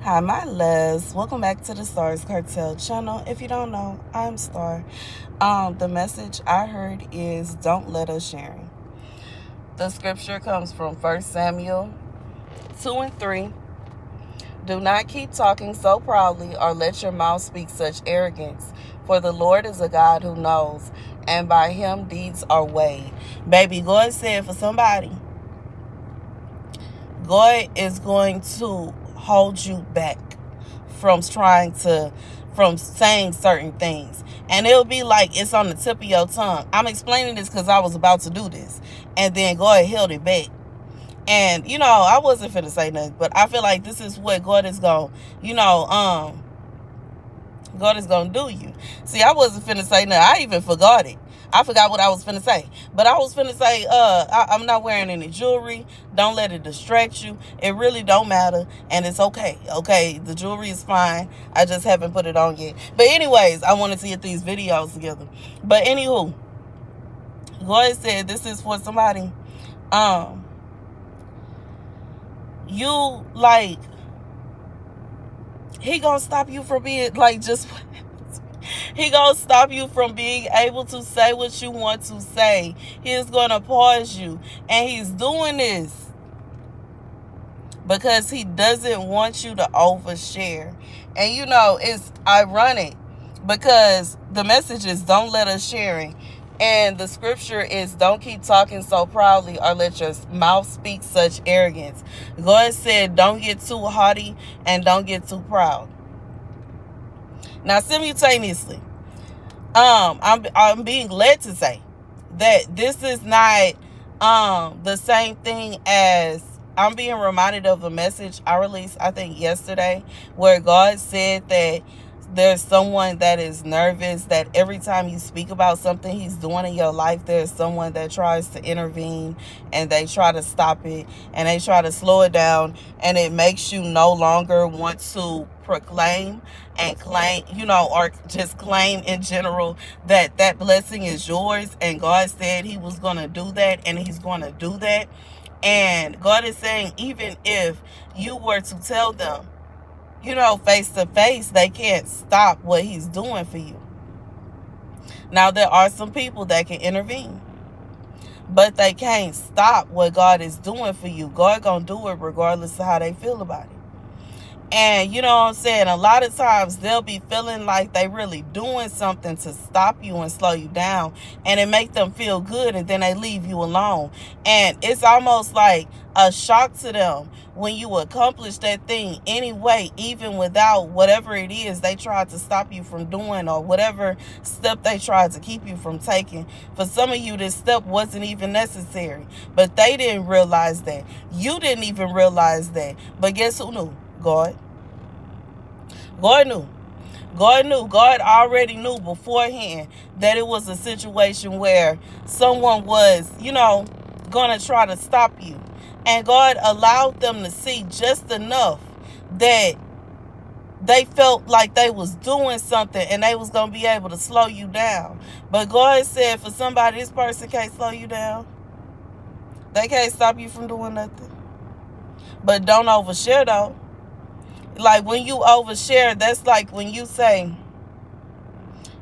Hi, my loves. Welcome back to the Starscartel channel. If you don't know, I'm Star. The message I heard is don't let us sharing. The scripture comes from 1 Samuel 2 and 3. Do not keep talking so proudly or let your mouth speak such arrogance. For the Lord is a God who knows, and by him deeds are weighed. Baby, God said for somebody, God is going to hold you back from from saying certain things. And it'll be like it's on the tip of your tongue. I'm explaining this because I was about to do this. And then God held it back. And, I wasn't finna say nothing. But I feel like this is what God is going, God is going to do you. See, I wasn't finna say nothing. I even forgot it. I forgot what I was finna say. But I was finna say, I'm not wearing any jewelry. Don't let it distract you. It really don't matter. And it's okay. Okay, the jewelry is fine. I just haven't put it on yet. But anyways, I wanted to get these videos together. But anywho, God said this is for somebody. He gonna stop you from being he gonna stop you from being able to say what you want to say. He's gonna pause you, and he's doing this because he doesn't want you to overshare. And it's ironic because the message is don't let us sharing, and the scripture is don't keep talking so proudly or let your mouth speak such arrogance. God said don't get too haughty and don't get too proud. Now, simultaneously, I'm being led to say that this is not the same thing as I'm being reminded of a message I released, I think yesterday, where God said that there's someone that is nervous, that every time you speak about something he's doing in your life, there's someone that tries to intervene and they try to stop it and they try to slow it down, and it makes you no longer want to proclaim and claim, or just claim in general that blessing is yours. And God said he was going to do that, and he's going to do that. And God is saying, even if you were to tell them, face to face, they can't stop what he's doing for you. Now, there are some people that can intervene, but they can't stop what God is doing for you. God gonna do it regardless of how they feel about it. And you know what I'm saying? A lot of times they'll be feeling like they really doing something to stop you and slow you down. And it make them feel good, and then they leave you alone. And it's almost like a shock to them when you accomplish that thing anyway, even without whatever it is they tried to stop you from doing, or whatever step they tried to keep you from taking. For some of you, this step wasn't even necessary, but they didn't realize that. You didn't even realize that. But guess who knew? God. God knew. God knew. God already knew beforehand that it was a situation where someone was, going to try to stop you. And God allowed them to see just enough that they felt like they was doing something and they was going to be able to slow you down. But God said for somebody, this person can't slow you down. They can't stop you from doing nothing. But don't overshare, though. Like when you overshare, that's like when you say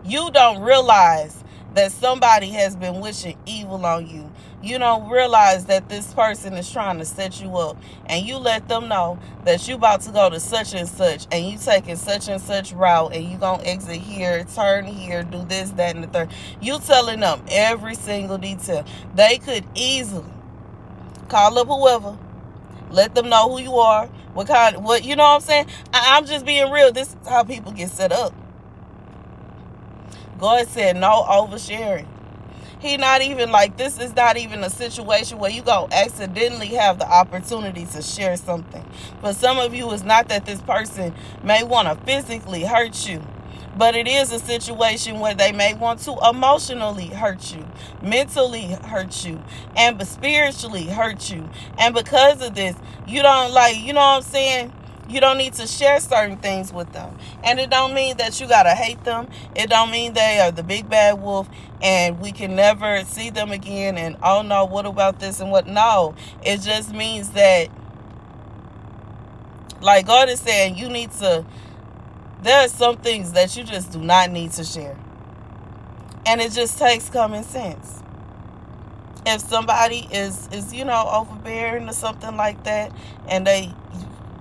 you don't realize that somebody has been wishing evil on you. You don't realize that this person is trying to set you up, and you let them know that you about to go to such and such, and you taking such and such route, and you gonna exit here, turn here, do this, that, and the third. You telling them every single detail. They could easily call up whoever, let them know who you are, what you know what I'm saying? I'm just being real. This is how people get set up. God said no oversharing. He not even like, this is not even a situation where you go accidentally have the opportunity to share something. For some of you, it's not that this person may want to physically hurt you, but it is a situation where they may want to emotionally hurt you, mentally hurt you, and spiritually hurt you. And because of this, you don't you know what I'm saying? You don't need to share certain things with them. And it don't mean that you got to hate them. It don't mean they are the big bad wolf and we can never see them again. And, oh, no, what about this and what? No, it just means that Like God is saying, there are some things that you just do not need to share. And it just takes common sense. If somebody is overbearing or something like that, and they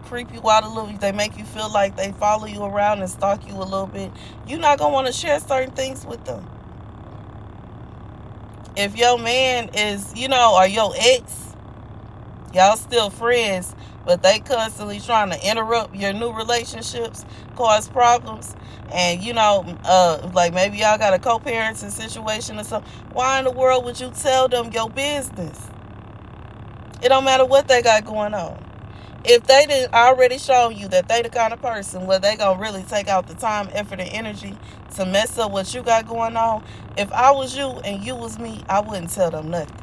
creep you out a little, they make you feel like they follow you around and stalk you a little bit, you're not going to want to share certain things with them. If your man is, or your ex, y'all still friends, but they constantly trying to interrupt your new relationships, cause problems, and like maybe y'all got a co-parenting situation or something, why in the world would you tell them your business? It don't matter what they got going on. If they didn't already show you that they the kind of person where they gonna really take out the time, effort, and energy to mess up what you got going on, if I was you and you was me, I wouldn't tell them nothing.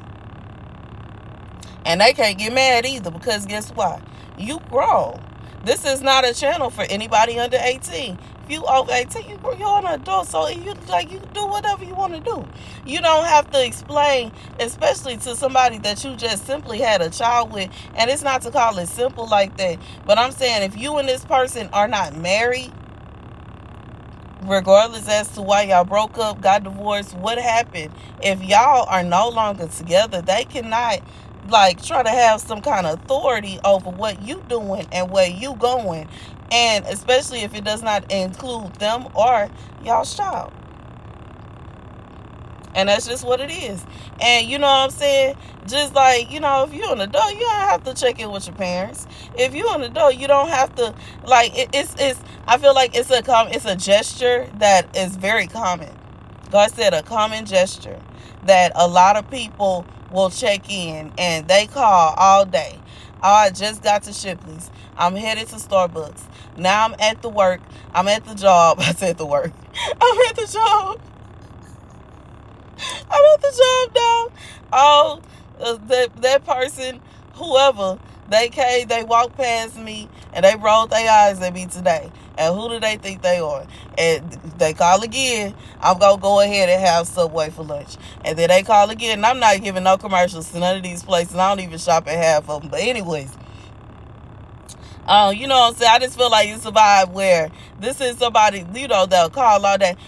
And they can't get mad either, because guess what? You grown. This is not a channel for anybody under 18. If you over 18, you're an adult, so you do whatever you want to do. You don't have to explain, especially to somebody that you just simply had a child with. And it's not to call it simple like that, but I'm saying if you and this person are not married, regardless as to why y'all broke up, got divorced, what happened, if y'all are no longer together, they cannot try to have some kind of authority over what you doing and where you going, and especially if it does not include them or y'all's child. And that's just what it is. And you know what I'm saying? Just if you're an adult, you don't have to check in with your parents. If you're an adult, you don't have to, it's I feel like it's a gesture that is very common. God said a common gesture that a lot of people will check in, and they call all day. Oh, I just got to Shipley's. I'm headed to Starbucks. Now I'm at the work. I'm at the job. I said the work. I'm at the job. I'm at the job now. Oh, that person, whoever, they came, they walked past me, and they rolled their eyes at me today. And who do they think they are? And they call again. I'm going to go ahead and have Subway for lunch. And then they call again. And I'm not giving no commercials to none of these places. I don't even shop at half of them. But anyways, you know what I'm saying? I just feel like it's a vibe where this is somebody, they'll call all that.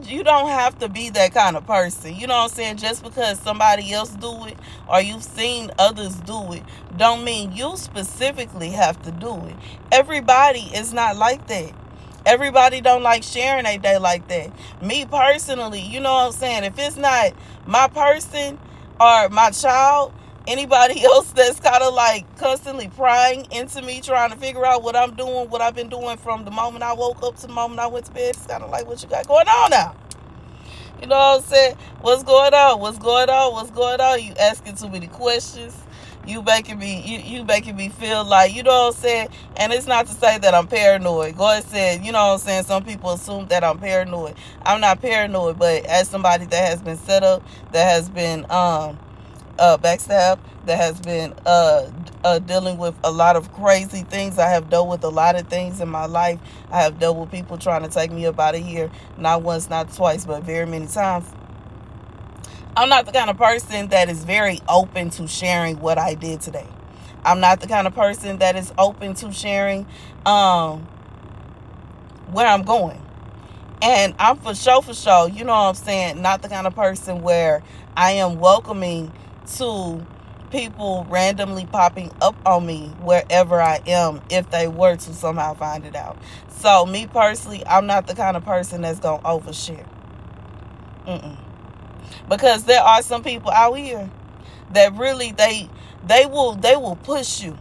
You don't have to be that kind of person. You know what I'm saying? Just because somebody else do it or you've seen others do it, don't mean you specifically have to do it. Everybody is not like that. Everybody don't like sharing a day like that. Me personally, you know what I'm saying? If it's not my person or my child, anybody else that's kind of constantly prying into me, trying to figure out what I'm doing, what I've been doing from the moment I woke up to the moment I went to bed, it's kind of like, what you got going on now? You know what I'm saying? What's going on? What's going on? What's going on? You asking too many questions. You making me feel like, you know what I'm saying? And it's not to say that I'm paranoid. God said, you know what I'm saying? Some people assume that I'm paranoid. I'm not paranoid, but as somebody that has been set up, that has been backstab, that has been dealing with a lot of crazy things. I have dealt with a lot of things in my life. I have dealt with people trying to take me up out of here, not once, not twice, but very many times. I'm not the kind of person that is very open to sharing what I did today. I'm not the kind of person that is open to sharing where I'm going. And I'm for sure, you know what I'm saying, not the kind of person where I am welcoming to people randomly popping up on me wherever I am if they were to somehow find it out. So me personally, I'm not the kind of person that's going to overshare. Because there are some people out here that really, they will push you.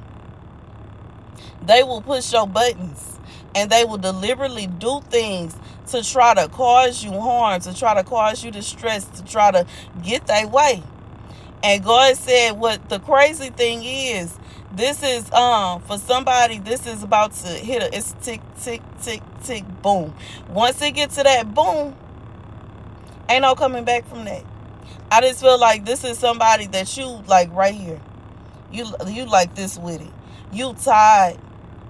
They will push your buttons, and they will deliberately do things to try to cause you harm, to try to cause you distress, to try to get their way. And God said, what the crazy thing is, this is for somebody, this is about to hit it's tick, tick, tick, tick, boom. Once it gets to that boom, ain't no coming back from that. I just feel like this is somebody that you like right here. You like this with it. You tired.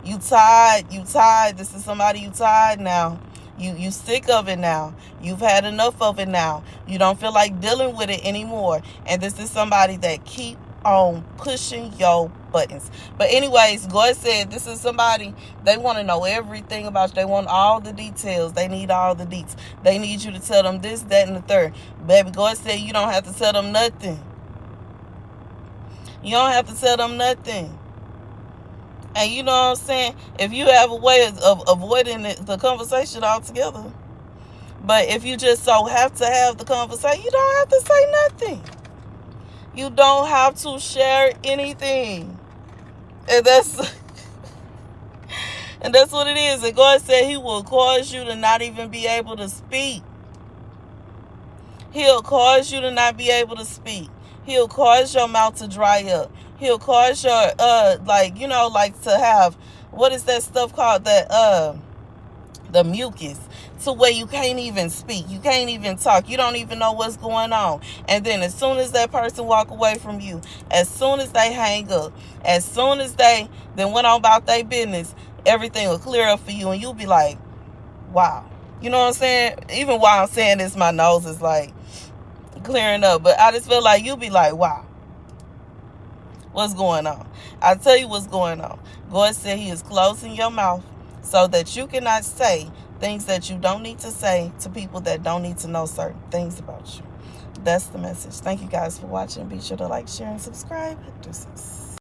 This is somebody you tired now. You sick of it now. You've had enough of it now. You don't feel like dealing with it anymore. And this is somebody that keep on pushing your buttons. But anyways, God said this is somebody, they want to know everything about you. They want all the details. They need all the deets. They need you to tell them this, that, and the third. Baby, God said you don't have to tell them nothing. You don't have to tell them nothing. And you know what I'm saying? If you have a way of avoiding the conversation altogether, but if you just so have to have the conversation, you don't have to say nothing. You don't have to share anything. And that's and that's what it is. And God said he will cause you to not even be able to speak. He'll cause you to not be able to speak. He'll cause your mouth to dry up. He'll cause your like to have, what is that stuff called, that the mucus, to where you can't even speak, you can't even talk, you don't even know what's going on. And then as soon as that person walk away from you, as soon as they hang up, as soon as they then went on about their business, everything will clear up for you, and you'll be like, wow. You know what I'm saying? Even while I'm saying this, my nose is like clearing up, but I just feel like you'll be like, wow, what's going on? I'll tell you what's going on. God said he is closing your mouth so that you cannot say things that you don't need to say to people that don't need to know certain things about you. That's the message. Thank you guys for watching. Be sure to like, share, and subscribe. Deuces.